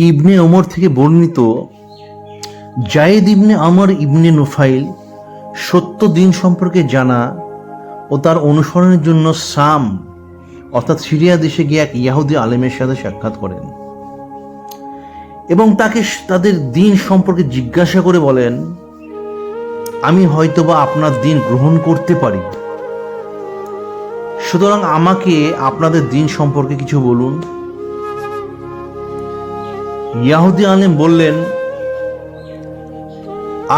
ইবনে ওমর থেকে বর্ণিত, জায়েদ ইবনে আমর ইবনে নুফাইল সত্য দিন সম্পর্কে জানা ও তার অনুসরণের জন্য শাম অর্থাৎ সিরিয়া দেশে গিয়ে এক ইহুদি আলেমের সাথে সাক্ষাৎ করেন এবং তাকে তাদের দিন সম্পর্কে জিজ্ঞাসা করে বলেন, আমি হয়তোবা আপনার দিন গ্রহণ করতে পারি, সুতরাং আমাকে আপনাদের দিন সম্পর্কে কিছু বলুন। ইহুদি আলেম বললেন,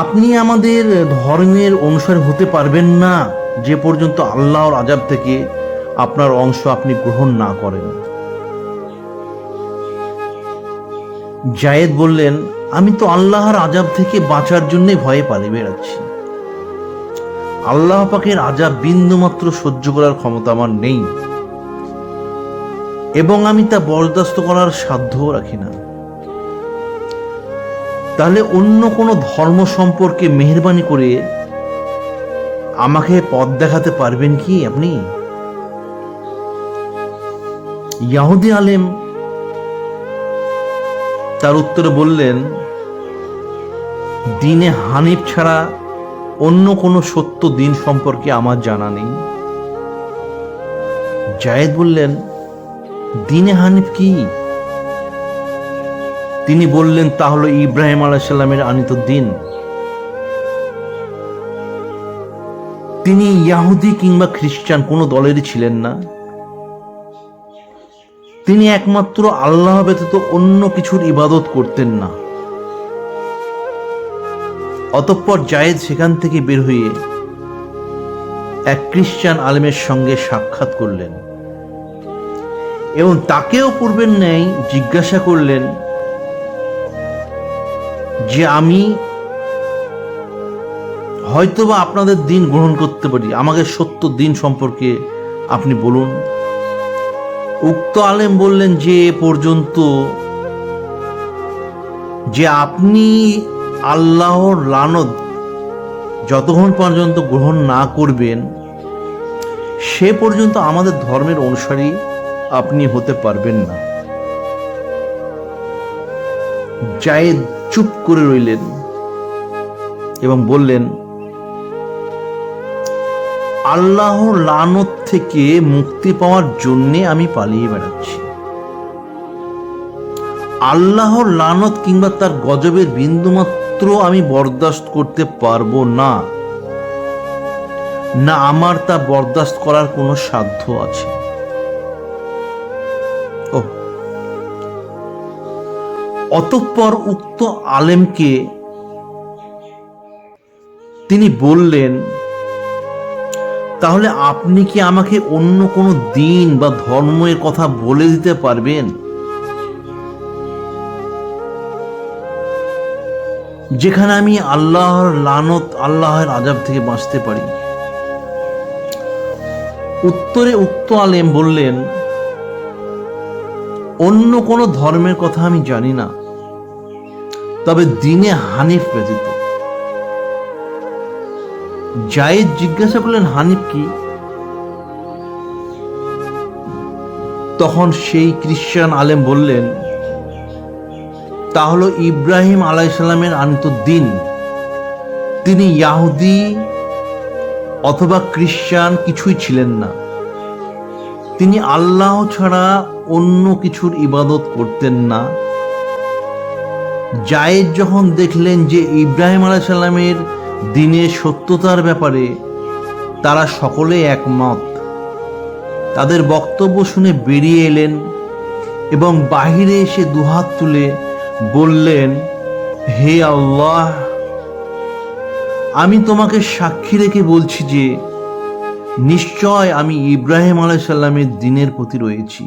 আপনি আমাদের ধর্মের অনুসারী হতে পারবেন না যে পর্যন্ত আল্লাহর আযাব থেকে আপনার অংশ আপনি গ্রহণ না করেন। জায়েদ বললেন, আমি তো আল্লাহর আযাব থেকে বাঁচার জন্য ভয়ে পালিয়ে বেড়াচ্ছি। আল্লাহ পাকের আযাব বিন্দুমাত্র সহ্য করার ক্ষমতা আমার নেই এবং আমি তা বরদাস্ত করার সাধ্যও রাখি না। তাহলে অন্য কোনো ধর্ম সম্পর্কে মেহেরবানি করে আমাকে পথ দেখাতে পারবেন কি আপনি? ইহুদি আলেম তার উত্তরে বললেন, দিনে হানিফ ছাড়া অন্য কোনো সত্য দিন সম্পর্কে আমার জানা নেই। জায়েদ বললেন, দিনে হানিফ কি? তিনি বললেন, তা হলো ইব্রাহিম আলাইহিস সালামের আনিত দিন। তিনি ইহুদি কিংবা খ্রিস্টান কোনো দলেরই ছিলেন না। তিনি একমাত্র আল্লাহ ব্যতীত অন্য কিছুর ইবাদত করতেন না। অতঃপর জায়েদ সেখান থেকে বের হয়ে এক খ্রিস্টান আলেমের সঙ্গে সাক্ষাৎ করলেন এবং তাকেও পূর্বের ন্যায় জিজ্ঞাসা করলেন যে আমি হয়তোবা আপনাদের দিন গ্রহণ করতে পারি, আমাকে সত্য দিন সম্পর্কে আপনি বলুন। উক্ত আলেম বললেন, যে পর্যন্ত যে আপনি আল্লাহর লানত যতক্ষণ পর্যন্ত গ্রহণ না করবেন সে পর্যন্ত আমাদের ধর্মের অনুসারী আপনি হতে পারবেন না। জায়েদ চুপ করে রইলেন এবং বললেন, আল্লাহর লানত থেকে মুক্তি পাওয়ার জন্য আমি পালিয়ে বেড়াচ্ছি। আল্লাহর লানত কিংবা তার গজবের বিন্দুমাত্র আমি বরদাস্ত করতে পারবো না, না আমার তা বরদাস্ত করার কোনো সাধ্য আছে। অতঃপর উক্ত আলেমকে তিনি বললেন, তাহলে আপনি কি আমাকে অন্য কোনো দিন বা ধর্মের কথা বলে দিতে পারবেন যেখানে আমি আল্লাহর লানত আল্লাহর আযাব থেকে বাঁচতে পারি? উত্তরে উক্ত আলেম বললেন, অন্য কোনো ধর্মের কথা আমি জানি না, তবে দিনে হানিফ ব্যতীত। জায়েদ জিজ্ঞাসা করলেন, হানিফ কি? তখন সেই খ্রিস্টান আলেম বললেন, তা হলো ইব্রাহিম আলাইহিস সালামের আনিত দিন। তিনি ইহুদি অথবা খ্রিস্টান কিছুই ছিলেন না। তিনি আল্লাহ ছাড়া অন্য কিছুর ইবাদত করতেন না। জায়েদ যখন দেখলেন যে ইব্রাহিম আলাইহিস সালামের দিনের সত্যতার ব্যাপারে তারা সকলে একমত, তাদের বক্তব্য শুনে বেরিয়ে এলেন এবং বাহিরে এসে দুহাত তুলে বললেন, হে আল্লাহ, আমি তোমাকে সাক্ষী রেখে বলছি যে নিশ্চয় আমি ইব্রাহিম আলাইহিস সালামের দিনের প্রতি রয়েছি।